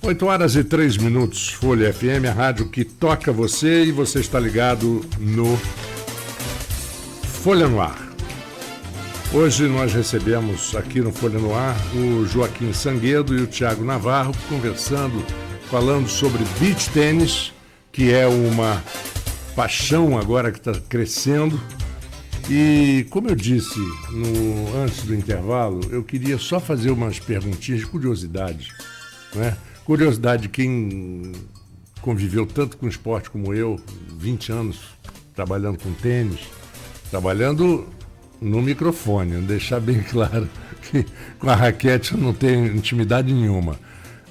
8h03, Folha FM, a rádio que toca você, e você está ligado no Folha no Ar. Hoje nós recebemos aqui no Folha no Ar o Joaquim Sanguedo e o Thiago Navarro conversando, falando sobre beach tênis, que é uma paixão agora que está crescendo. E como eu disse antes do intervalo, eu queria só fazer umas perguntinhas de curiosidade, né? Curiosidade de quem conviveu tanto com esporte como eu, 20 anos trabalhando com tênis, trabalhando no microfone, deixar bem claro que com a raquete eu não tenho intimidade nenhuma,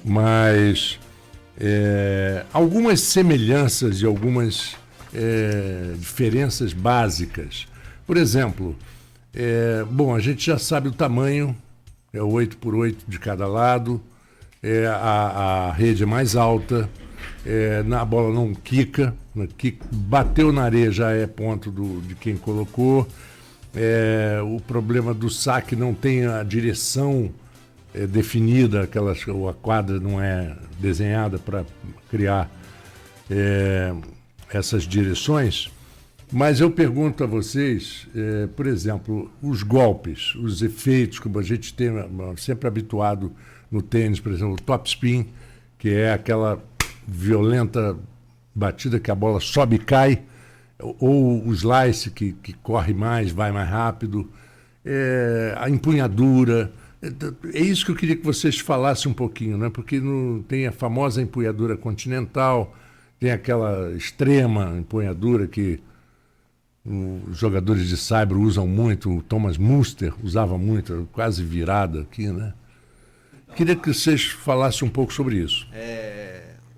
mas algumas semelhanças e algumas diferenças básicas. Por exemplo, a gente já sabe o tamanho, é 8x8 de cada lado, a rede é mais alta, a bola não quica, bateu na areia já é ponto de quem colocou. O problema do saque não tem a direção definida, a quadra não é desenhada para criar essas direções. Mas eu pergunto a vocês, por exemplo, os golpes, os efeitos, como a gente tem sempre habituado no tênis, por exemplo, o topspin, que é aquela violenta batida que a bola sobe e cai, ou o slice, que corre mais, vai mais rápido, a empunhadura. É isso que eu queria que vocês falassem um pouquinho, né? Porque tem a famosa empunhadura continental, tem aquela extrema empunhadura que os jogadores de saibro usam muito, o Thomas Muster usava muito, quase virada aqui, né? Queria que vocês falassem um pouco sobre isso.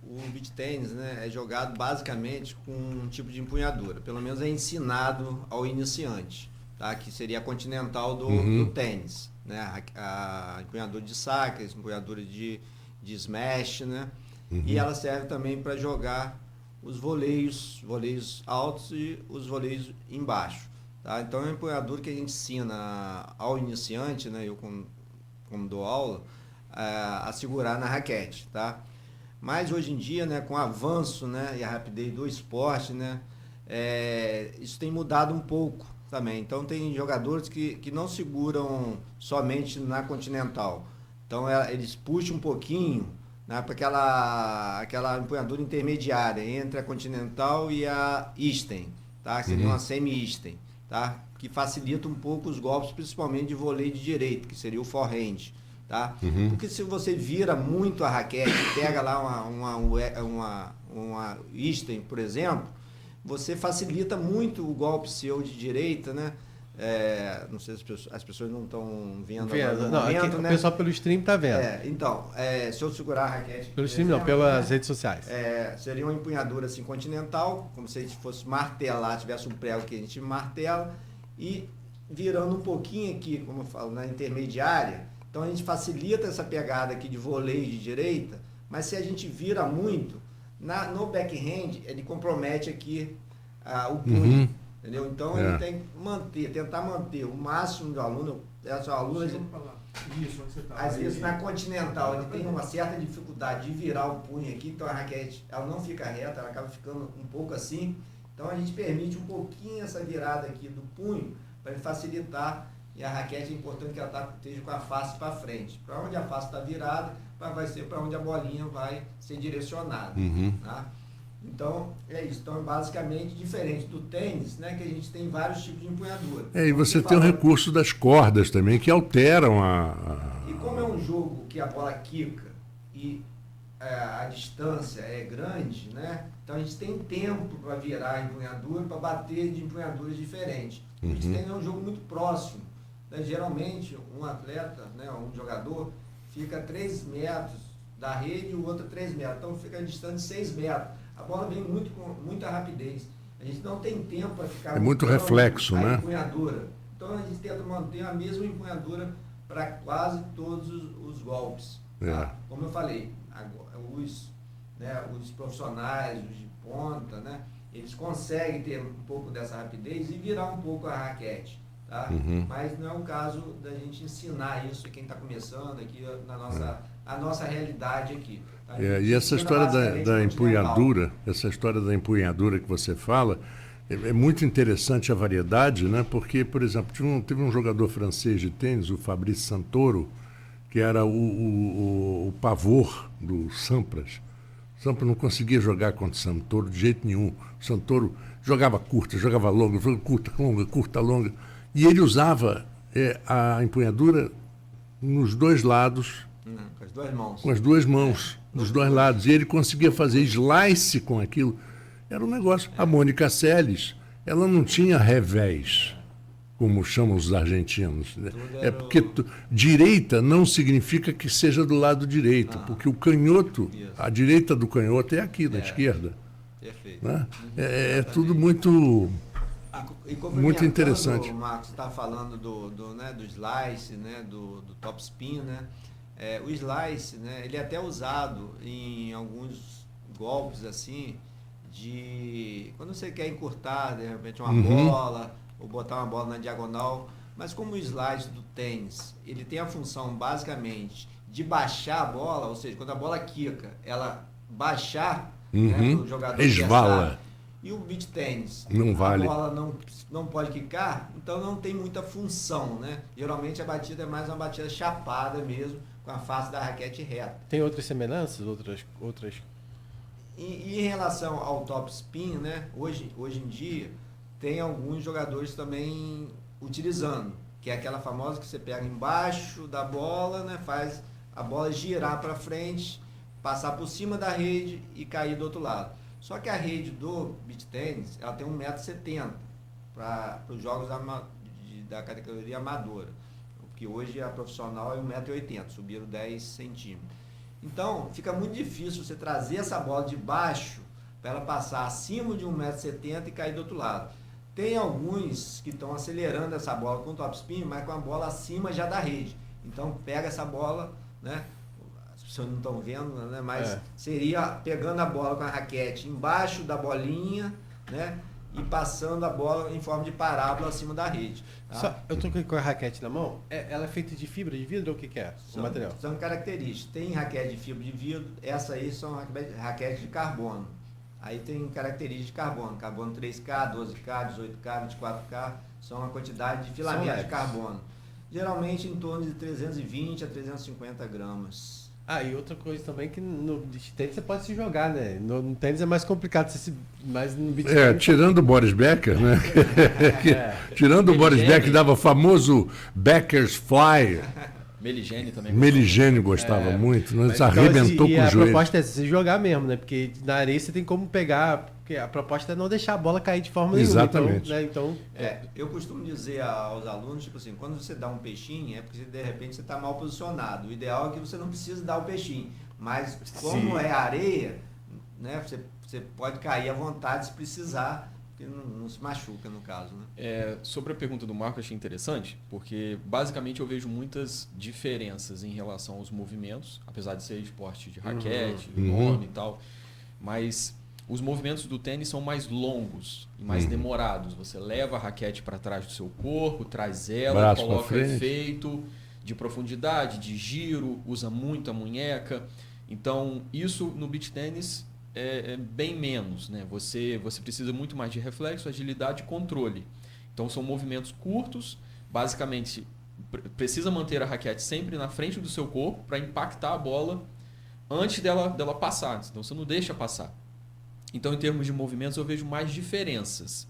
O beach tennis, né, é jogado basicamente com um tipo de empunhadura, pelo menos é ensinado ao iniciante, tá? Que seria a continental do tênis, né? A empunhadura de saque, a empunhadura de smash, né? E ela serve também para jogar os voleios altos e os voleios embaixo, tá? Então é uma empunhadura que a gente ensina ao iniciante, né? Eu como dou aula, a segurar na raquete, tá? Mas hoje em dia, né, com o avanço, né, e a rapidez do esporte, né, isso tem mudado um pouco também. Então tem jogadores que não seguram somente na continental. Então eles puxam um pouquinho, né, para aquela empunhadura intermediária entre a continental e a Eastern, tá? Que seria uma semi-Eastern, tá? Que facilita um pouco os golpes, principalmente de voleio de direito, que seria o forehand, tá? Porque se você vira muito a raquete, pega lá uma Eastern, por exemplo, você facilita muito o golpe seu de direita, né? Não sei se as pessoas não estão vendo no momento, né? O pessoal pelo stream está vendo. Se eu segurar a raquete... Pelo stream não, pelas redes sociais. Seria uma empunhadura assim, continental, como se a gente fosse martelar, tivesse um prego que a gente martela, e virando um pouquinho aqui, como eu falo, na intermediária. Então a gente facilita essa pegada aqui de voleio de direita, mas se a gente vira muito, no backhand ele compromete aqui o punho. Entendeu? Então ele tem que tentar manter o máximo do aluno. Às vezes na continental ele tem uma certa dificuldade de virar o punho aqui, então a raquete ela não fica reta, ela acaba ficando um pouco assim. Então a gente permite um pouquinho essa virada aqui do punho para facilitar, e a raquete é importante que ela esteja com a face para frente. Para onde a face está virada, vai ser para onde a bolinha vai ser direcionada. Tá? Então, é isso. Então, é basicamente diferente do tênis, né, que a gente tem vários tipos de empunhadura. E você tem o recurso das cordas também, que alteram E como é um jogo que a bola quica e a distância é grande, né, então a gente tem tempo para virar a empunhadura, para bater de empunhaduras diferentes. A gente tem um jogo muito próximo. Né? Geralmente, um atleta, né, um jogador, fica a 3 metros da rede e o outro a 3 metros. Então, fica distante 6 metros. A bola vem com muita rapidez. A gente não tem tempo para ficar... É muito reflexo, né? Empunhadura. Então, a gente tenta manter a mesma empunhadura para quase todos os golpes. Tá? Como eu falei, os profissionais, os de ponta, né, eles conseguem ter um pouco dessa rapidez e virar um pouco a raquete. tá? Mas não é o caso da gente ensinar isso a quem está começando aqui a nossa realidade aqui. Tá? E essa história da empunhadura, que você fala, é muito interessante a variedade, né? Porque, por exemplo, teve um jogador francês de tênis, o Fabrice Santoro, que era o pavor do Sampras. O Sampras não conseguia jogar contra o Santoro de jeito nenhum. O Santoro jogava curta, jogava longa, curta, longa. E ele usava a empunhadura nos dois lados. Com as duas mãos. Com as duas mãos, dos dois lados. E ele conseguia fazer slice com aquilo. Era um negócio. A Mônica Seles, ela não tinha revés, como chamam os argentinos. Né? Porque direita não significa que seja do lado direito, porque o canhoto, a direita do canhoto é aqui, da esquerda. Perfeito. Né? É tudo muito interessante. O Marcos está falando do slice, né, do top spin, né? O slice, né, ele é até usado em alguns golpes assim, quando você quer encurtar de repente uma bola ou botar uma bola na diagonal, mas como o slice do tênis, ele tem a função basicamente de baixar a bola, ou seja, quando a bola quica, ela baixar, né, o jogador esvala. E o beach tênis, não vale. A bola não pode quicar, então não tem muita função, né? Geralmente a batida é mais uma batida chapada mesmo, com a face da raquete reta. Tem outras semelhanças? Outras... E em relação ao top spin, né? Hoje em dia, tem alguns jogadores também utilizando, que é aquela famosa que você pega embaixo da bola, né? Faz a bola girar para frente, passar por cima da rede e cair do outro lado. Só que a rede do beach tennis, ela tem 1,70 m para os jogos da categoria amadora, porque hoje a profissional é 1,80 m, subiram 10 centímetros. Então, fica muito difícil você trazer essa bola de baixo para ela passar acima de 1,70 m e cair do outro lado. Tem alguns que estão acelerando essa bola com topspin, mas com a bola acima já da rede. Então, pega essa bola, né? As pessoas não estão vendo, né? Mas seria pegando a bola com a raquete embaixo da bolinha, né? E passando a bola em forma de parábola acima da rede. Tá? Eu estou com a raquete na mão. Ela é feita de fibra de vidro ou o que é? O material? São características. Tem raquete de fibra de vidro, essa aí são raquetes de carbono. Aí tem características de carbono. Carbono 3K, 12K, 18K, 24K. São a quantidade de filamentos de carbono. Geralmente em torno de 320 a 350 gramas. E outra coisa também que no beach tênis você pode se jogar, né? No tênis é mais complicado, mas no beach tênis... Tirando o Boris Becker, né? Tirando o Boris Becker, que dava o famoso Becker's Fly. Meligeni também. Meligeni gostava muito, né? Arrebentou com o joelho. A proposta é se jogar mesmo, né? Porque na areia você tem como pegar... Porque a proposta é não deixar a bola cair de forma nenhuma. Exatamente. Eu costumo dizer aos alunos, tipo assim, quando você dá um peixinho, é porque de repente você está mal posicionado. O ideal é que você não precise dar o peixinho. Mas como é areia, né? Você pode cair à vontade se precisar, porque não se machuca no caso, né? Sobre a pergunta do Marco, eu achei interessante, porque basicamente eu vejo muitas diferenças em relação aos movimentos, apesar de ser esporte de raquete, nome e tal, mas os movimentos do tênis são mais longos e mais demorados. Você leva a raquete para trás do seu corpo, traz ela, braço coloca efeito de profundidade, de giro, usa muito a munheca. Então, isso no beach tênis é bem menos, né? Você precisa muito mais de reflexo, agilidade e controle. Então, são movimentos curtos, basicamente precisa manter a raquete sempre na frente do seu corpo para impactar a bola antes dela passar. Então, você não deixa passar. Então, em termos de movimentos, eu vejo mais diferenças.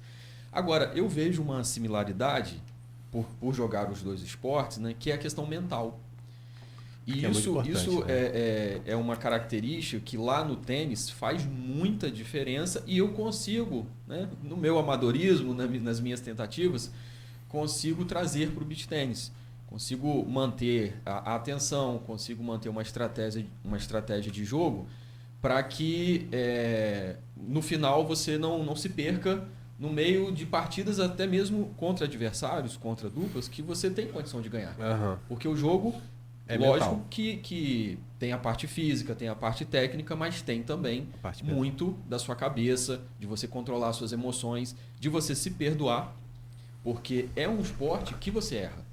Agora, eu vejo uma similaridade, por jogar os dois esportes, né, que é a questão mental. E isso é uma característica que lá no tênis faz muita diferença e eu consigo, né, no meu amadorismo, nas minhas tentativas, consigo trazer para o beach tênis. Consigo manter a atenção, consigo manter uma estratégia de jogo para que no final você não se perca no meio de partidas até mesmo contra adversários, contra duplas, que você tem condição de ganhar. Porque o jogo, lógico que tem a parte física, tem a parte técnica, mas tem também muito da sua cabeça, de você controlar suas emoções, de você se perdoar. porque é um esporte que você erra.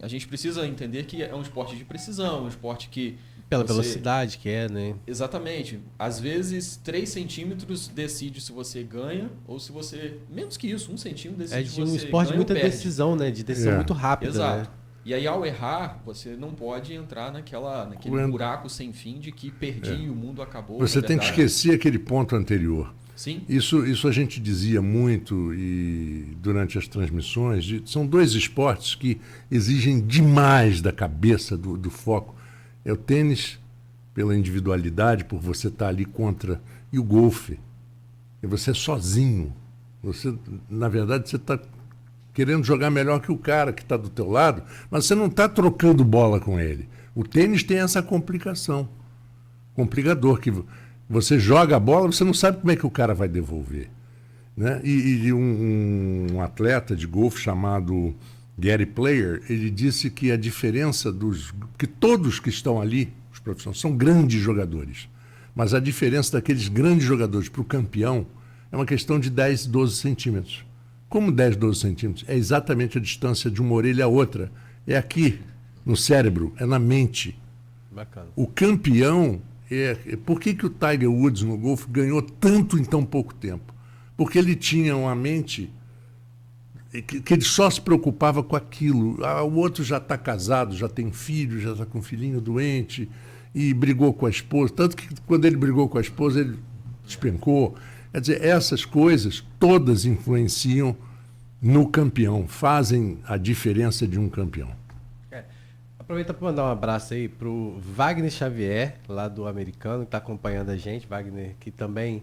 A gente precisa entender que é um esporte de precisão, um esporte que... Pela velocidade que é, né? Exatamente. Às vezes, 3 centímetros decide se você ganha ou se você... Menos que isso, 1 centímetro decide se você ganha. É de um esporte de muita decisão, né? De decisão muito rápida. Exato. Né? E aí, ao errar, você não pode entrar naquele buraco sem fim de que perdi e o mundo acabou. Você tem que esquecer aquele ponto anterior. Sim. Isso a gente dizia muito durante as transmissões. São 2 esportes que exigem demais da cabeça, do foco. É o tênis, pela individualidade, por você estar ali contra, e o golfe. E você é sozinho. Na verdade, você está querendo jogar melhor que o cara que está do teu lado, mas você não está trocando bola com ele. O tênis tem essa complicação. Complicador, que você joga a bola, você não sabe como é que o cara vai devolver. Né? E um atleta de golfe chamado Gary Player, ele disse que a diferença que todos que estão ali, os profissionais, são grandes jogadores, mas a diferença daqueles grandes jogadores para o campeão é uma questão de 10, 12 centímetros. Como 10, 12 centímetros? É exatamente a distância de uma orelha a outra. É aqui, no cérebro, é na mente. Bacana. O campeão por que o Tiger Woods no golfe ganhou tanto em tão pouco tempo? Porque ele tinha uma mente que ele só se preocupava com aquilo. O outro já está casado, já tem filho, já está com um filhinho doente e brigou com a esposa. Tanto que quando ele brigou com a esposa, ele despencou. Quer dizer, essas coisas todas influenciam no campeão, fazem a diferença de um campeão. Aproveita para mandar um abraço aí pro Wagner Xavier, lá do Americano, que está acompanhando a gente. Wagner, que também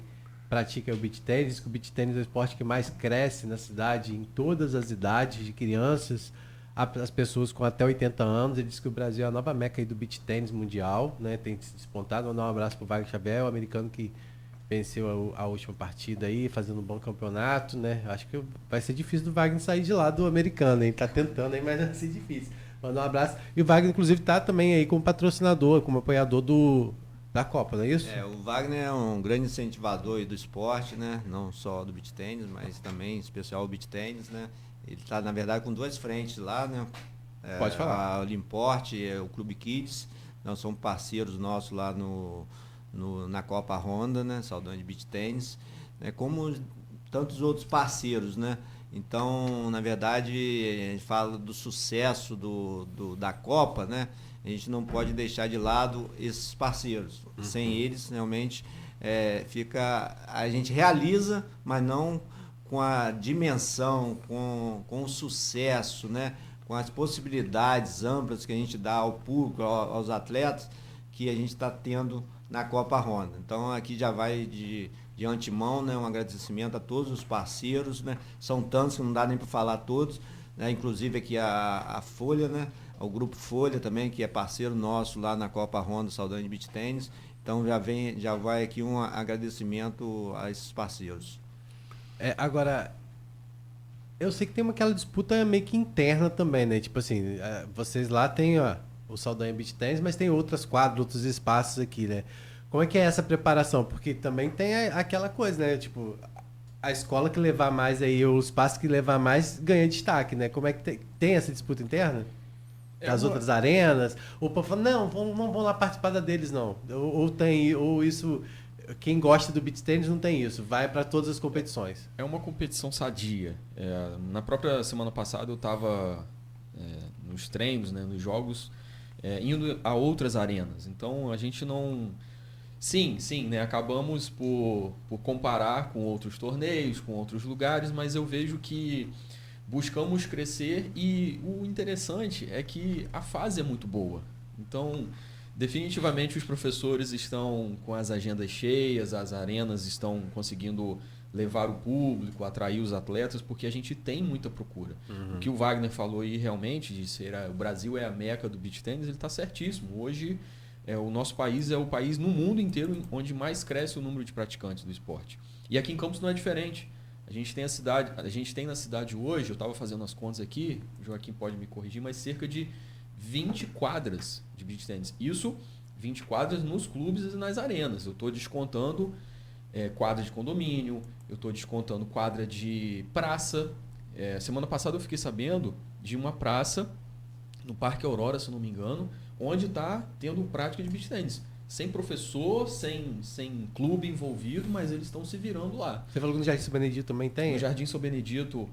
pratica o beach tennis, que o beach tennis é o esporte que mais cresce na cidade, em todas as idades, de crianças, as pessoas com até 80 anos. Ele diz que o Brasil é a nova meca aí do beach tennis mundial, né? Tem se despontado. Mandar um abraço pro Wagner Xavier, o americano que venceu a última partida aí, fazendo um bom campeonato, né? Acho que vai ser difícil do Wagner sair de lá do americano, hein? Tá tentando aí, mas vai ser difícil. Mandar um abraço. E o Wagner, inclusive, tá também aí como patrocinador, como apoiador da Copa, não é isso? O Wagner é um grande incentivador aí do esporte, né? Não só do beach tennis, mas também, em especial, o beach tennis, né? Ele está, na verdade, com 2 frentes lá, né? Pode falar. A Olimport, o Clube Kids, nós somos parceiros nossos lá na Copa Honda, né? Saldanha de Beach Tennis, né? Como tantos outros parceiros, né? Então, na verdade, a gente fala do sucesso da Copa, né? A gente não pode deixar de lado esses parceiros. Sem eles, realmente, a gente realiza, mas não com a dimensão, com o sucesso, né? Com as possibilidades amplas que a gente dá ao público, aos atletas, que a gente está tendo na Copa Honda. Então, aqui já vai de antemão, né, um agradecimento a todos os parceiros, né? São tantos que não dá nem para falar todos, né? Inclusive aqui a Folha, né? O Grupo Folha também, que é parceiro nosso lá na Copa Honda Saldanha de Beach Tennis. Então já vai aqui um agradecimento a esses parceiros. Agora, eu sei que tem aquela disputa meio que interna também, né? Tipo assim, vocês lá tem o Saldanha Beach Tennis, mas tem outras quadras, outros espaços aqui, né? Como é que é essa preparação? Porque também tem aquela coisa, né? Tipo, a escola que levar mais aí, o espaço que levar mais, ganha destaque, né? Como é que tem essa disputa interna? As outras arenas? Ou para falar, não vão lá participar da deles, não. Ou isso, quem gosta do beach tennis não tem isso, vai para todas as competições. É uma competição sadia. Na própria semana passada eu estava nos treinos, né, nos jogos, indo a outras arenas. Então a gente não... Sim, né? Acabamos por comparar com outros torneios, com outros lugares, mas eu vejo que buscamos crescer e o interessante é que a fase é muito boa. Então, definitivamente os professores estão com as agendas cheias, as arenas estão conseguindo levar o público, atrair os atletas, porque a gente tem muita procura. O que o Wagner falou aí realmente, de ser o Brasil é a meca do beach tennis, ele está certíssimo. Hoje... o nosso país é o país no mundo inteiro onde mais cresce o número de praticantes do esporte. E aqui em Campos não é diferente. A gente tem na cidade hoje, eu estava fazendo as contas aqui, o Joaquim pode me corrigir, mas cerca de 20 quadras de beach tennis. Isso, 20 quadras nos clubes e nas arenas. Eu estou descontando quadra de condomínio, eu estou descontando quadra de praça, Semana passada eu fiquei sabendo de uma praça no Parque Aurora, se eu não me engano, onde está tendo prática de beach tennis. Sem professor, sem clube envolvido, mas eles estão se virando lá. Você falou que no Jardim São Benedito também tem? No Jardim São Benedito,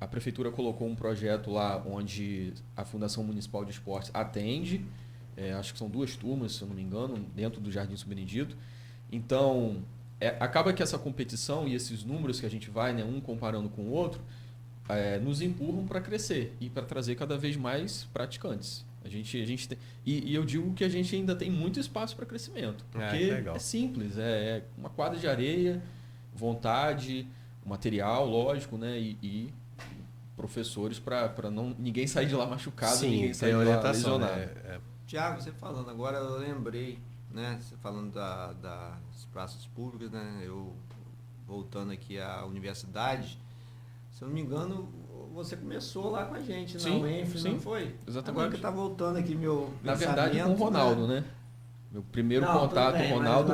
a prefeitura colocou um projeto lá onde a Fundação Municipal de Esportes atende. Acho que são 2 turmas, se eu não me engano, dentro do Jardim São Benedito. Então, acaba que essa competição e esses números que a gente vai, né, um comparando com o outro, nos empurram para crescer e para trazer cada vez mais praticantes. A gente tem, e eu digo que a gente ainda tem muito espaço para crescimento, porque é simples, é uma quadra de areia, vontade, material, lógico, né, e professores para ninguém sair de lá machucado, sim, ninguém sair de lá lesionado. Tiago, você falando agora, eu lembrei, né, você falando das praças públicas, né, eu voltando aqui à universidade, se eu não me engano, você começou lá com a gente, na UENF, não foi? Exatamente. Agora que está voltando aqui meu Na verdade, com o Ronaldo, né? Meu primeiro contato com o Ronaldo.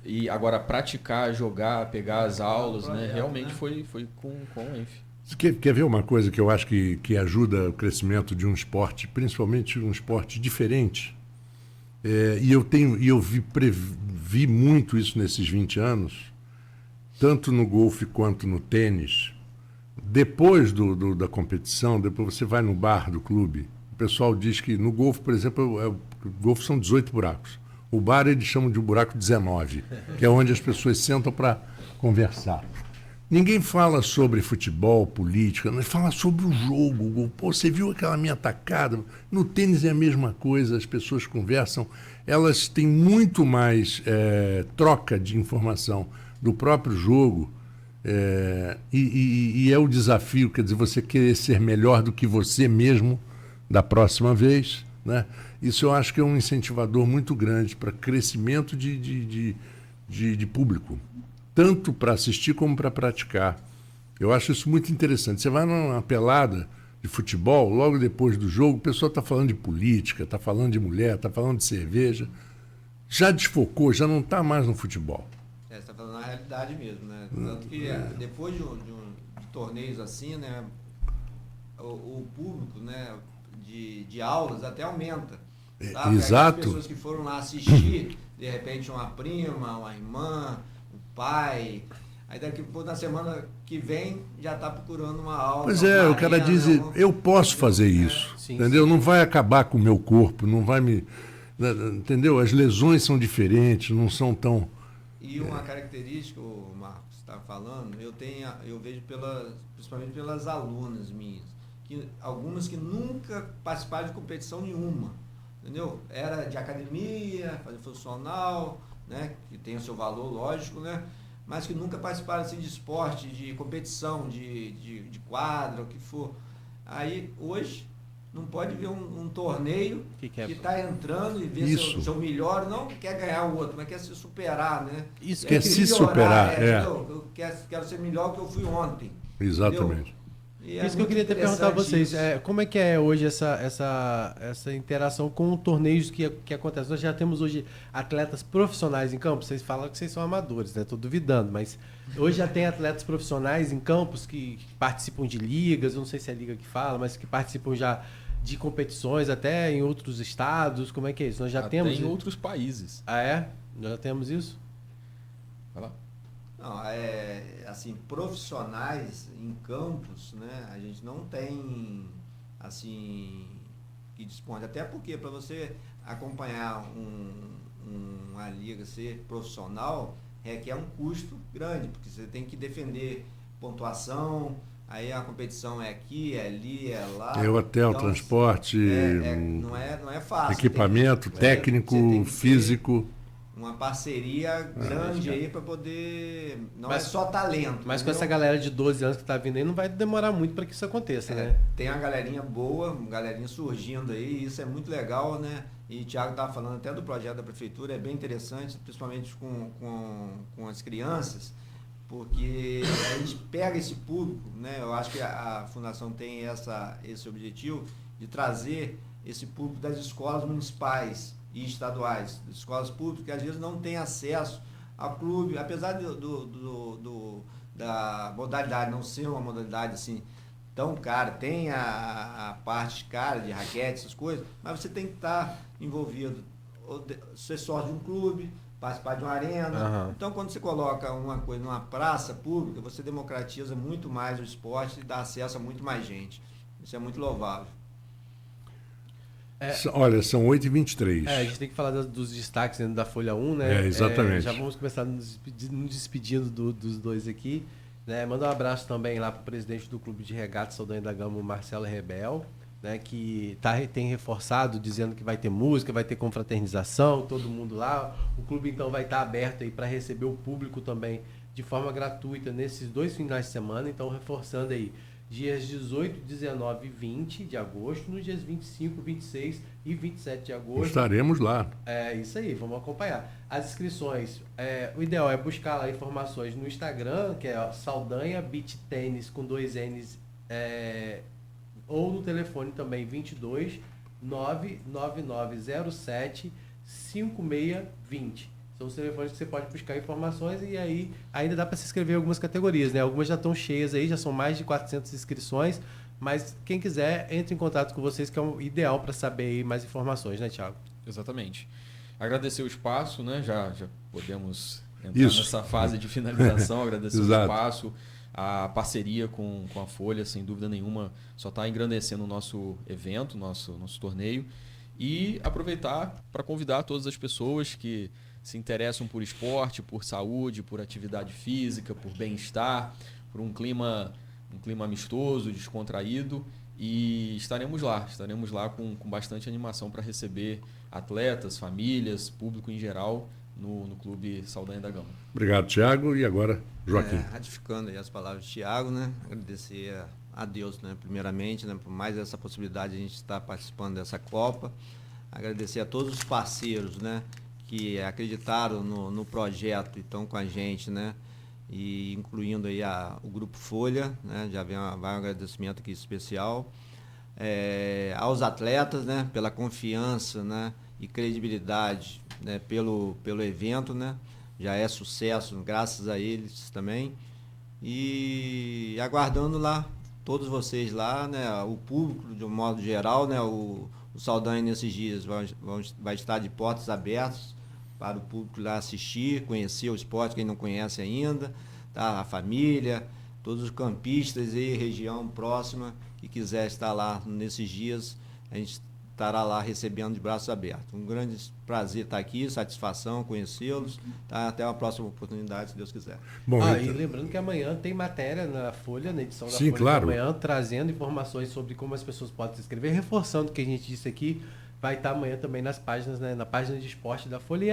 E agora praticar, jogar, pegar as aulas, projeto, né? Realmente foi com o UENF. Quer ver uma coisa que eu acho que ajuda o crescimento de um esporte, principalmente um esporte diferente? E eu vi muito isso nesses 20 anos, tanto no golfe quanto no tênis. Depois da competição, depois você vai no bar do clube, o pessoal diz que no golfe, por exemplo, o golfe são 18 buracos. O bar eles chamam de buraco 19, que é onde as pessoas sentam para conversar. Ninguém fala sobre futebol, política, mas fala sobre o jogo. Pô, você viu aquela minha tacada? No tênis é a mesma coisa, as pessoas conversam, elas têm muito mais troca de informação do próprio jogo. E é o desafio, quer dizer, você querer ser melhor do que você mesmo da próxima vez, né? Isso eu acho que é um incentivador muito grande para crescimento de público, tanto para assistir como para praticar. Eu acho isso muito interessante. Você vai numa pelada de futebol, logo depois do jogo, o pessoal está falando de política, está falando de mulher, está falando de cerveja. Já desfocou, já não está mais no futebol. Você está falando na realidade mesmo, né? Tanto que depois de torneios assim, né, o público, né, de aulas até aumenta. Tá? Exato. As pessoas que foram lá assistir, de repente uma prima, uma irmã, o pai, aí daqui na semana que vem já está procurando uma aula. Pois o cara diz, eu posso fazer isso, entendeu? Sim. Não vai acabar com o meu corpo, não vai me... Entendeu? As lesões são diferentes, não são tão... E uma característica, o Marcos está falando, eu vejo principalmente pelas alunas minhas, algumas que nunca participaram de competição nenhuma, entendeu? Era de academia, fazer funcional, né, que tem o seu valor, lógico, né, mas que nunca participaram assim, de esporte, de competição, de quadra, o que for. Aí, hoje, não pode ver um torneio que está entrando e ver seu melhor, não quer ganhar o outro, mas quer se superar, né? Isso, quer se superar, Eu quero ser melhor que eu fui ontem. Exatamente. Isso que eu queria até perguntar a vocês, como é que é hoje essa interação com torneios que acontecem? Nós já temos hoje atletas profissionais em campos, vocês falam que vocês são amadores, né? Estou duvidando, mas hoje já tem atletas profissionais em campos que participam de ligas, eu não sei se é a liga que fala, mas que participam já de competições até em outros estados, como é que é isso? Nós já temos... em outros países. Ah, é? Nós já temos isso? Vai lá. Não, assim, profissionais em campos, né, a gente não tem, assim, que dispõe. Até porque para você acompanhar uma liga, ser profissional, requer um custo grande, porque você tem que defender pontuação, aí a competição é aqui, é ali, é lá. É hotel, então, transporte, não é fácil. Equipamento, técnico, físico. Uma parceria grande aí para poder... Não é só talento. Mas com essa galera de 12 anos que está vindo aí, não vai demorar muito para que isso aconteça, né? Tem uma galerinha boa, uma galerinha surgindo aí, isso é muito legal, né? E o Thiago estava falando até do projeto da prefeitura, é bem interessante, principalmente com as crianças, porque a gente pega esse público, né? Eu acho que a Fundação tem esse objetivo de trazer esse público das escolas municipais e estaduais, escolas públicas, que às vezes não têm acesso ao clube, apesar da modalidade não ser uma modalidade assim tão cara, tem a parte cara de raquete, essas coisas, mas você tem que estar envolvido, ser sócio de um clube, participar de uma arena. Então, quando você coloca uma coisa numa praça pública, você democratiza muito mais o esporte e dá acesso a muito mais gente. Isso é muito louvável. Olha, são 8h23. A gente tem que falar dos destaques dentro da Folha 1, né? Exatamente. Já vamos começar nos despedindo dos dois aqui. Né? Manda um abraço também lá para o presidente do Clube de Regatas Saldanha da Gama, o Marcelo Rebel, né? Que tem reforçado, dizendo que vai ter música, vai ter confraternização, todo mundo lá. O clube, então, vai estar aberto aí para receber o público também de forma gratuita nesses 2 finais de semana. Então, reforçando aí, dias 18, 19 e 20 de agosto, nos dias 25, 26 e 27 de agosto. Estaremos lá. É isso aí, vamos acompanhar. As inscrições, o ideal é buscar lá informações no Instagram, que é Saldanha Beach Tênis com 2 N's, ou no telefone também 22 99907 5620. São os telefones que você pode buscar informações e aí ainda dá para se inscrever em algumas categorias, né? Algumas já estão cheias aí, já são mais de 400 inscrições, mas quem quiser, entre em contato com vocês, que é o ideal para saber aí mais informações, né, Thiago? Exatamente. Agradecer o espaço, né? Já podemos entrar nessa fase de finalização, agradecer o espaço, a parceria com a Folha, sem dúvida nenhuma, só está engrandecendo o nosso evento, nosso torneio, e aproveitar para convidar todas as pessoas que se interessam por esporte, por saúde, por atividade física, por bem-estar, por um clima amistoso, descontraído, e estaremos lá com bastante animação para receber atletas, famílias, público em geral no Clube Saldanha da Gama. Obrigado, Thiago. E agora, Joaquim. Ratificando aí as palavras de Thiago, né? Agradecer a Deus, né? Primeiramente, né? Por mais essa possibilidade de a gente estar participando dessa Copa. Agradecer a todos os parceiros, né? Que acreditaram no projeto e estão com a gente, né? E incluindo aí o Grupo Folha, né? Já vai um agradecimento aqui especial. Aos atletas, né? Pela confiança, né? E credibilidade, né? Pelo evento, né? Já é sucesso, graças a eles também. E aguardando lá, todos vocês lá, né? O público, de um modo geral, né? O Saldanha, nesses dias, vai estar de portas abertas para o público lá assistir, conhecer o esporte, quem não conhece ainda, tá? A família, todos os campistas e região próxima que quiser estar lá nesses dias, a gente estará lá recebendo de braços abertos. Um grande prazer estar aqui, satisfação conhecê-los, tá? Até uma próxima oportunidade, se Deus quiser. Bom, então... E lembrando que amanhã tem matéria na Folha, na edição da Folha claro. de amanhã, trazendo informações sobre como as pessoas podem se inscrever, reforçando o que a gente disse aqui. Vai estar amanhã também nas páginas, né, na página de esporte da Folha, e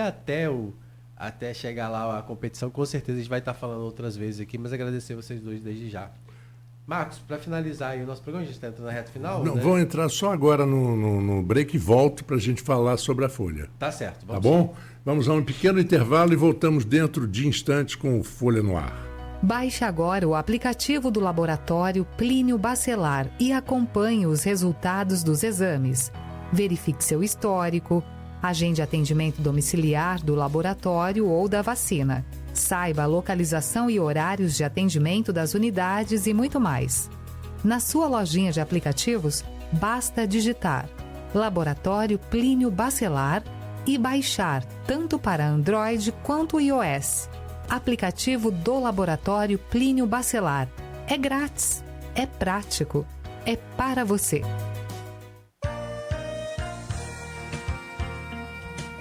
até chegar lá a competição, com certeza a gente vai estar falando outras vezes aqui, mas agradecer vocês dois desde já. Marcos, para finalizar aí o nosso programa, a gente está entrando na reta final. Não, né? Vou entrar só agora no break e volto para a gente falar sobre a Folha. Tá certo. Tá bom? Vamos a um pequeno intervalo e voltamos dentro de instantes com o Folha no Ar. Baixe agora o aplicativo do Laboratório Plínio Bacelar e acompanhe os resultados dos exames. Verifique seu histórico, agende atendimento domiciliar do laboratório ou da vacina. Saiba a localização e horários de atendimento das unidades e muito mais. Na sua lojinha de aplicativos, basta digitar Laboratório Plínio Bacelar e baixar tanto para Android quanto iOS. Aplicativo do Laboratório Plínio Bacelar. É grátis, é prático, é para você.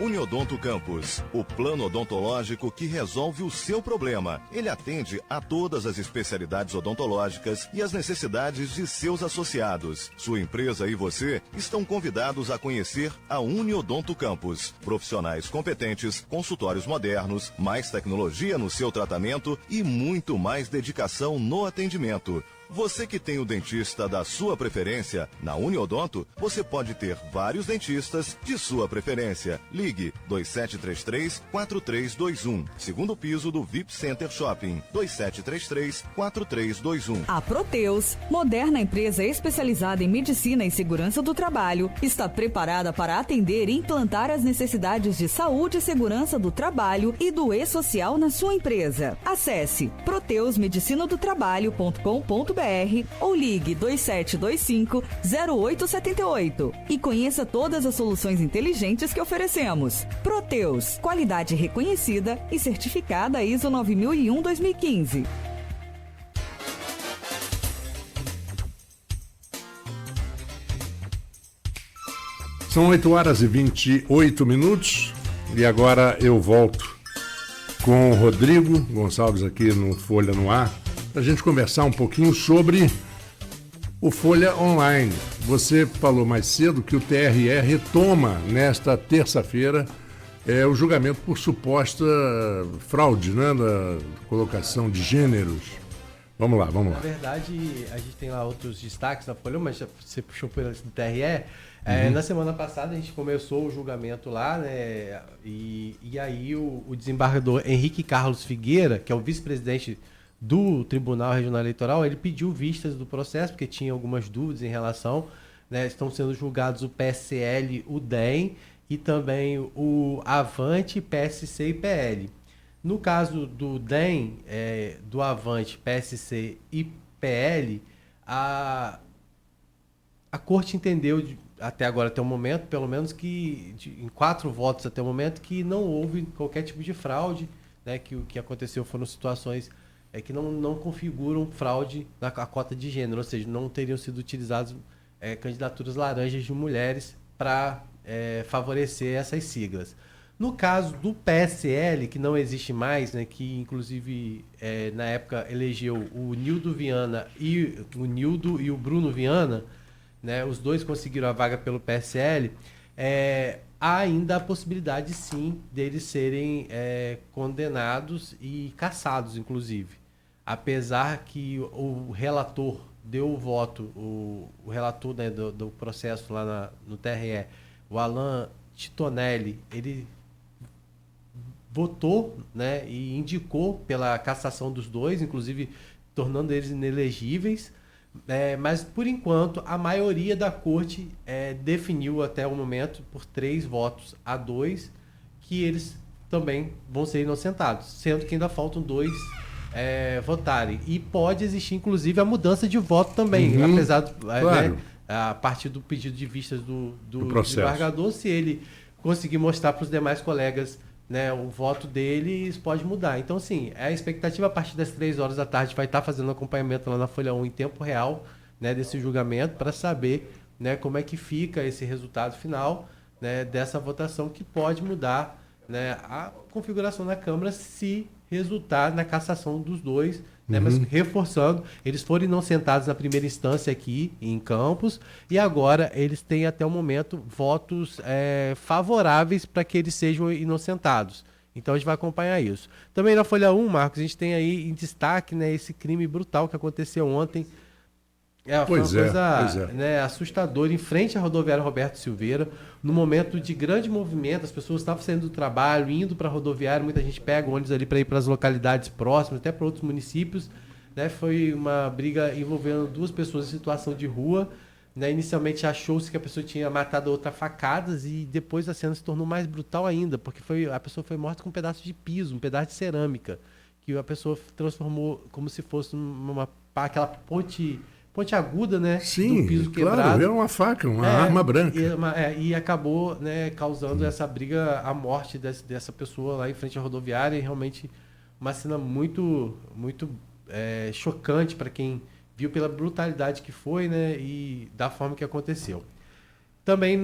Uniodonto Campos, o plano odontológico que resolve o seu problema. Ele atende a todas as especialidades odontológicas e as necessidades de seus associados. Sua empresa e você estão convidados a conhecer a Uniodonto Campos. Profissionais competentes, consultórios modernos, mais tecnologia no seu tratamento e muito mais dedicação no atendimento. Você que tem o dentista da sua preferência, na Uniodonto, você pode ter vários dentistas de sua preferência. Ligue 2733-4321, segundo piso do VIP Center Shopping, 2733-4321. A Proteus, moderna empresa especializada em medicina e segurança do trabalho, está preparada para atender e implantar as necessidades de saúde e segurança do trabalho e do e-social na sua empresa. Acesse proteusmedicinadotrabalho.com.br ou ligue 2725-0878 e conheça todas as soluções inteligentes que oferecemos. Proteus, qualidade reconhecida e certificada ISO 9001-2015. São 8h28 e agora eu volto com o Rodrigo Gonçalves aqui no Folha no Ar, para a gente conversar um pouquinho sobre o Folha Online. Você falou mais cedo que o TRE retoma nesta terça-feira o julgamento por suposta fraude, né, da colocação de gêneros. Vamos lá. Na verdade, a gente tem lá outros destaques na Folha, mas você puxou pelo TRE. Na semana passada a gente começou o julgamento lá, né? E aí o desembargador Henrique Carlos Figueira, que é o vice-presidente do Tribunal Regional Eleitoral, ele pediu vistas do processo, porque tinha algumas dúvidas em relação, né? Estão sendo julgados o PSL, o DEM e também o Avante, PSC e PL. No caso do DEM, do Avante, PSC e PL, a Corte entendeu, até agora, até o momento, pelo menos que em 4 votos até o momento, que não houve qualquer tipo de fraude, né? Que o que aconteceu foram situações que não configuram fraude na cota de gênero, ou seja, não teriam sido utilizadas candidaturas laranjas de mulheres para favorecer essas siglas. No caso do PSL, que não existe mais, né, que inclusive na época elegeu o Nildo Viana e o Bruno Viana, né, os dois conseguiram a vaga pelo PSL, há ainda a possibilidade, sim, deles serem condenados e cassados, inclusive. Apesar que o relator deu o voto, o relator, né, do processo lá no TRE, o Alain Titonelli, ele votou, né, e indicou pela cassação dos dois, inclusive tornando eles inelegíveis. Mas, por enquanto, a maioria da Corte definiu até o momento, por 3-2, que eles também vão ser inocentados, sendo que ainda faltam 2 votarem. E pode existir, inclusive, a mudança de voto também, apesar do, claro. né, a partir do pedido de vistas do desembargador, se ele conseguir mostrar para os demais colegas, né, o voto deles, pode mudar. Então, assim, a expectativa a partir das 3 horas da tarde vai estar fazendo acompanhamento lá na Folha 1 em tempo real, né, desse julgamento, para saber, né, como é que fica esse resultado final, né, dessa votação, que pode mudar, né, a configuração da Câmara se resultar na cassação dos dois, né, mas reforçando, eles foram inocentados na primeira instância aqui em Campos e agora eles têm até o momento votos favoráveis para que eles sejam inocentados. Então a gente vai acompanhar isso. Também na Folha 1, Marcos, a gente tem aí em destaque, né, esse crime brutal que aconteceu ontem. Foi uma coisa né, assustadora em frente à rodoviária Roberto Silveira, no momento de grande movimento, as pessoas estavam saindo do trabalho, indo para a rodoviária, muita gente pega ônibus ali para ir para as localidades próximas, até para outros municípios, né? Foi uma briga envolvendo 2 pessoas em situação de rua, né? Inicialmente achou-se que a pessoa tinha matado a outra a facadas e depois a cena se tornou mais brutal ainda, porque a pessoa foi morta com um pedaço de piso, um pedaço de cerâmica, que a pessoa transformou como se fosse aquela ponte aguda, né? Sim, do piso claro, quebrado. Era uma faca, uma arma branca. E acabou, né, causando essa briga, a morte dessa pessoa lá em frente à rodoviária. E realmente uma cena muito, muito chocante para quem viu pela brutalidade que foi, né, e da forma que aconteceu. Também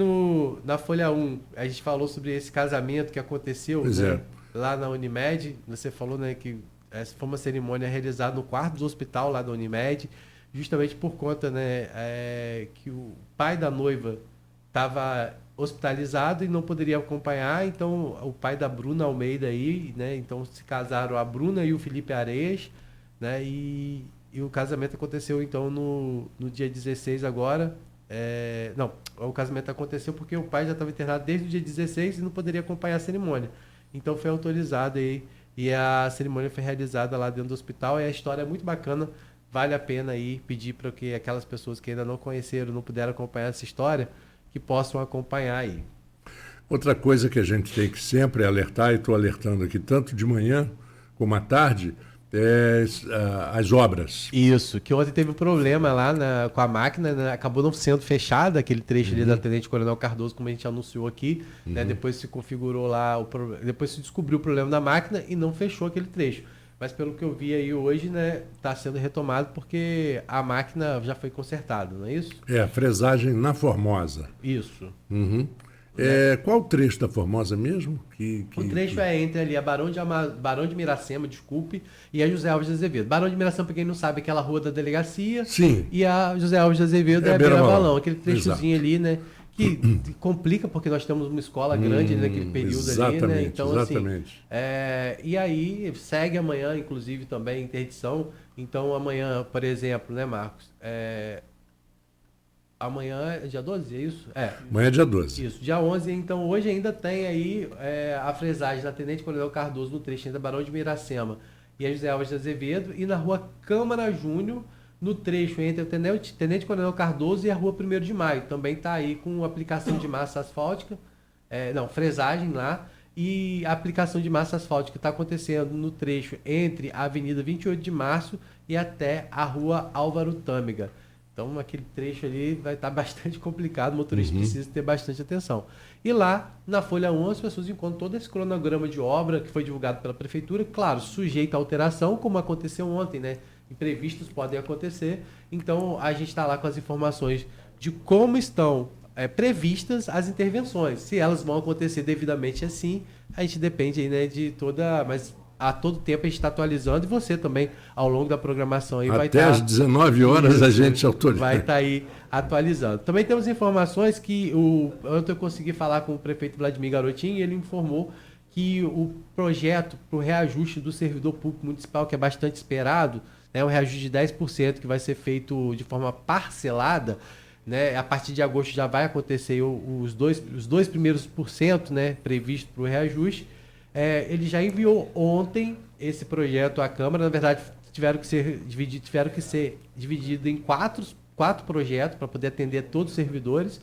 na Folha 1, a gente falou sobre esse casamento que aconteceu, né, lá na Unimed. Você falou, né, que essa foi uma cerimônia realizada no quarto do hospital lá da Unimed, justamente por conta, né, que o pai da noiva estava hospitalizado e não poderia acompanhar, então o pai da Bruna Almeida aí, né, então se casaram a Bruna e o Felipe Areias, né, e E o casamento aconteceu, então, no dia 16 agora. Não, o casamento aconteceu porque o pai já estava internado desde o dia 16 e não poderia acompanhar a cerimônia. Então foi autorizado aí e a cerimônia foi realizada lá dentro do hospital. E a história é muito bacana, vale a pena aí pedir para que aquelas pessoas que ainda não conheceram, não puderam acompanhar essa história, que possam acompanhar aí. Outra coisa que a gente tem que sempre alertar, e estou alertando aqui tanto de manhã como à tarde, as obras. Isso, que ontem teve um problema lá com a máquina, né? Acabou não sendo fechada aquele trecho ali da Tenente Coronel Cardoso, como a gente anunciou aqui, né? Depois se configurou lá, depois se descobriu o problema da máquina e não fechou aquele trecho. Mas pelo que eu vi aí hoje, né, está sendo retomado porque a máquina já foi consertada, não é isso? A fresagem na Formosa. Isso. Qual o trecho da Formosa mesmo? O trecho é entre ali a Barão de Miracema, desculpe, e a José Alves de Azevedo. Barão de Miracema, para quem não sabe, é aquela rua da delegacia. Sim. E a José Alves de Azevedo é a Beira-Valão, aquele trechozinho Exato. ali, né? Que complica porque nós temos uma escola grande naquele período ali, né? Então, exatamente. assim, e aí segue amanhã, inclusive, também interdição. Então, amanhã, por exemplo, né, Marcos? Amanhã é dia 12, é isso? Amanhã é dia 12. Isso, dia 11. Então, hoje ainda tem aí a fresagem da Tenente Coronel Cardoso no trecho da Barão de Miracema e a José Alves de Azevedo, e na rua Câmara Júnior, no trecho entre o Tenente Coronel Cardoso e a rua 1º de Maio. Também está aí com aplicação de massa asfáltica, fresagem lá, e a aplicação de massa asfáltica está acontecendo no trecho entre a Avenida 28 de Março e até a rua Álvaro Tâmega. Então, aquele trecho ali vai estar bastante complicado, o motorista precisa ter bastante atenção. E lá, na Folha 1, as pessoas encontram todo esse cronograma de obra que foi divulgado pela Prefeitura, claro, sujeito a alteração, como aconteceu ontem, né? Imprevistos podem acontecer, então a gente está lá com as informações de como estão previstas as intervenções. Se elas vão acontecer devidamente assim, a gente depende aí, né, de toda... Mas a todo tempo a gente está atualizando, e você também, ao longo da programação, aí até às 19 horas a gente autoriza. Vai estar aí atualizando. Também temos informações que ontem eu consegui falar com o prefeito Vladimir Garotinho e ele informou que o projeto para o reajuste do servidor público municipal, que é bastante esperado, né, um reajuste de 10% que vai ser feito de forma parcelada, né, a partir de agosto já vai acontecer os dois primeiros %, né, previsto para o reajuste. Ele já enviou ontem esse projeto à Câmara. Na verdade, tiveram que ser dividido em quatro projetos para poder atender todos os servidores.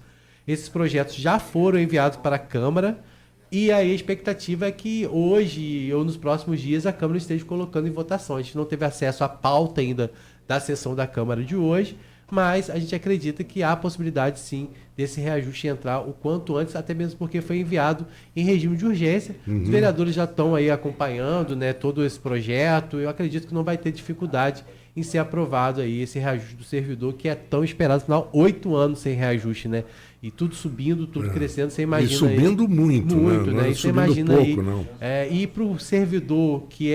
Esses projetos já foram enviados para a Câmara e aí a expectativa é que hoje ou nos próximos dias a Câmara esteja colocando em votação. A gente não teve acesso à pauta ainda da sessão da Câmara de hoje, mas a gente acredita que há possibilidade, sim, desse reajuste entrar o quanto antes, até mesmo porque foi enviado em regime de urgência. Os vereadores já estão aí acompanhando, né, todo esse projeto. Eu acredito que não vai ter dificuldade em ser aprovado aí esse reajuste do servidor, que é tão esperado. Afinal, 8 anos sem reajuste, né? E tudo subindo, tudo crescendo, você imagina. E subindo aí, muito, né? Não é você imagina pouco, aí, não. E para o servidor que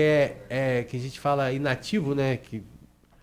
que a gente fala inativo, né? Que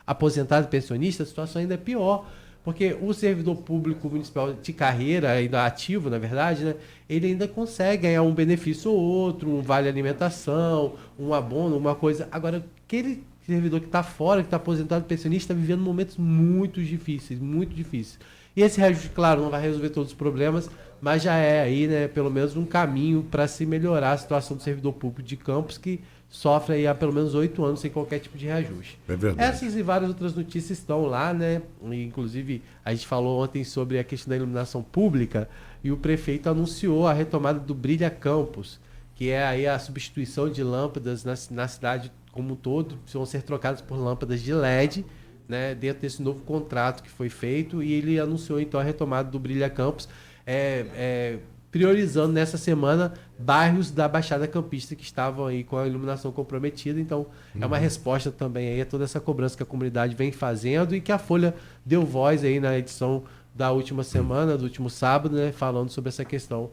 aposentado e pensionista, a situação ainda é pior, porque o servidor público municipal de carreira, ainda ativo, na verdade, né, ele ainda consegue ganhar um benefício ou outro, um vale alimentação, um abono, uma coisa. Agora, aquele servidor que está fora, que está aposentado e pensionista, está vivendo momentos muito difíceis, muito difíceis. E esse reajuste, claro, não vai resolver todos os problemas, mas já é aí, né, pelo menos um caminho para se melhorar a situação do servidor público de Campos, que sofre aí há pelo menos 8 anos sem qualquer tipo de reajuste. É verdade. Essas e várias outras notícias estão lá, né? Inclusive, a gente falou ontem sobre a questão da iluminação pública e o prefeito anunciou a retomada do Brilha Campos, que é aí a substituição de lâmpadas na cidade como um todo, vão ser trocadas por lâmpadas de LED, né? Dentro desse novo contrato que foi feito, e ele anunciou então a retomada do Brilha Campos, priorizando nessa semana bairros da Baixada Campista que estavam aí com a iluminação comprometida. Então, é uma resposta também aí a toda essa cobrança que a comunidade vem fazendo e que a Folha deu voz aí na edição da última semana, do último sábado, né, falando sobre essa questão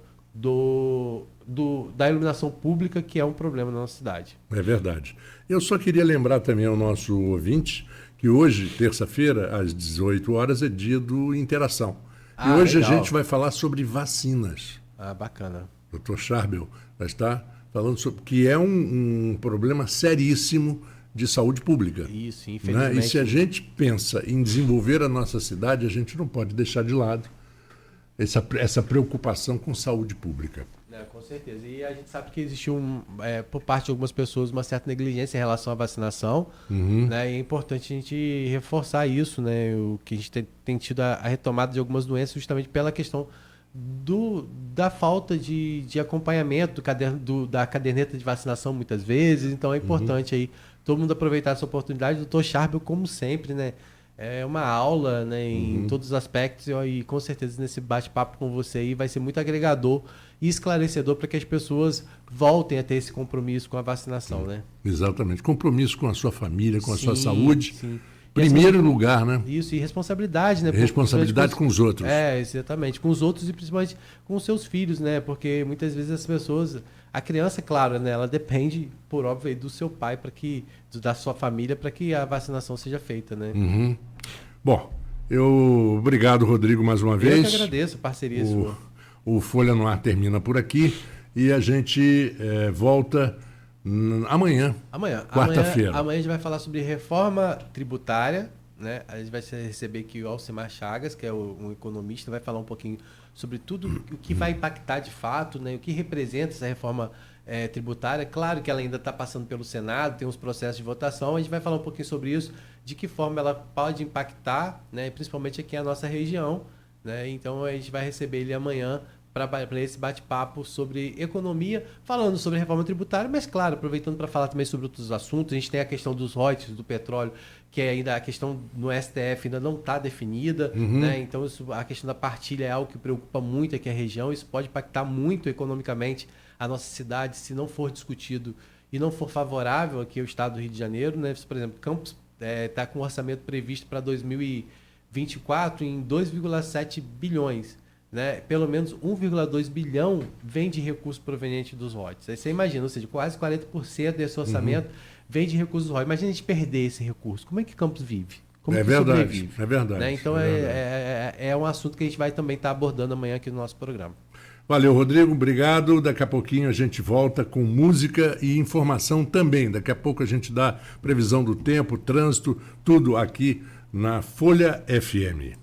da iluminação pública, que é um problema na nossa cidade. É verdade. Eu só queria lembrar também ao nosso ouvinte que hoje, terça-feira, às 18 horas, é dia do Interação. E hoje legal. a gente vai falar sobre vacinas. Bacana. Dr. Charbel vai estar falando sobre que é um problema seríssimo de saúde pública. Isso, Né? infelizmente. E se a gente pensa em desenvolver a nossa cidade, a gente não pode deixar de lado essa preocupação com saúde pública. Com certeza. E a gente sabe que existiu, por parte de algumas pessoas, uma certa negligência em relação à vacinação. Né? E é importante a gente reforçar isso, né? O que a gente tem tido a retomada de algumas doenças justamente pela questão da falta de acompanhamento da caderneta de vacinação muitas vezes. Então é importante aí todo mundo aproveitar essa oportunidade. Dr. Charbel, como sempre, né? É uma aula, né, em todos os aspectos, e com certeza nesse bate-papo com você aí vai ser muito agregador e esclarecedor para que as pessoas voltem a ter esse compromisso com a vacinação, né? Exatamente. Compromisso com a sua família, com a sua Sim, saúde. sim. Primeiro lugar, né? Isso, e responsabilidade, né? Responsabilidade com os outros. Exatamente. Com os outros e principalmente com os seus filhos, né? Porque muitas vezes as pessoas... A criança, claro, né? Ela depende, por óbvio, do seu pai, da sua família, para que a vacinação seja feita, né? Bom, obrigado, Rodrigo, mais uma vez. Eu que agradeço a parceria sua. O Folha no Ar termina por aqui e a gente volta amanhã, quarta-feira. Amanhã a gente vai falar sobre reforma tributária, né? A gente vai receber aqui o Alcimar Chagas, que é um economista, vai falar um pouquinho sobre tudo o que vai impactar de fato, né? O que representa essa reforma tributária. Claro que ela ainda está passando pelo Senado, tem uns processos de votação, a gente vai falar um pouquinho sobre isso, de que forma ela pode impactar, né? Principalmente aqui a nossa região, né? Então a gente vai receber ele amanhã para esse bate-papo sobre economia, falando sobre reforma tributária, mas claro, aproveitando para falar também sobre outros assuntos. A gente tem a questão dos royalties do petróleo, que ainda a questão no STF ainda não está definida, né? Então a questão da partilha é algo que preocupa muito aqui a região. Isso pode impactar muito economicamente a nossa cidade se não for discutido e não for favorável aqui ao estado do Rio de Janeiro, né? Por exemplo, Campos está com um orçamento previsto para 2024 em 2,7 bilhões. Né? Pelo menos 1,2 bilhão vem de recursos provenientes dos royalties. Aí você imagina, ou seja, quase 40% desse orçamento vem de recursos dos royalties. Imagina a gente perder esse recurso. Como é que Campos vive? Como que sobrevive? É verdade. Né? Então é um assunto que a gente vai também estar abordando amanhã aqui no nosso programa. Valeu, Rodrigo. Obrigado. Daqui a pouquinho a gente volta com música e informação também. Daqui a pouco a gente dá previsão do tempo, trânsito, tudo aqui na Folha FM.